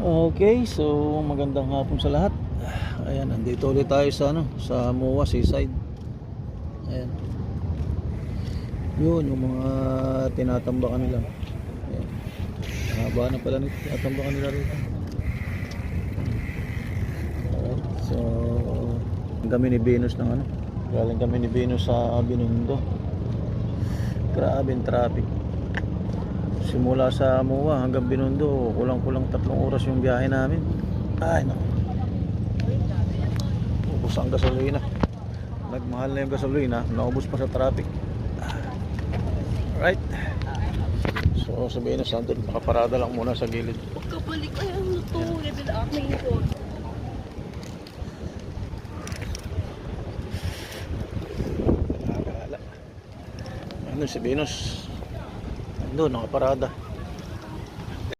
Okay, so magandang hapon sa lahat. Ayan, nandito ulit tayo sa sa MOA Seaside. Ayan. Yun yung mga tinatambakan nila. Ayan. Haba na pala nito tinatambakan nila rito. Alright, so kami ni Venus ng galing kami ni Venus sa Binondo. Grabe yung traffic. Simula sa MOA hanggang Binondo, kulang-kulang 3 oras yung biyahe namin. Ay, no. Ubus ang gasolina. Nagmahal na yung gasolina, naubos pa sa traffic. Right. So, sabihin na sandal, nakaparada lang muna sa gilid. Pagkabalik, ay ano to, level up na yun. Nakakala. Ano si Venus? Ando, nakaparada.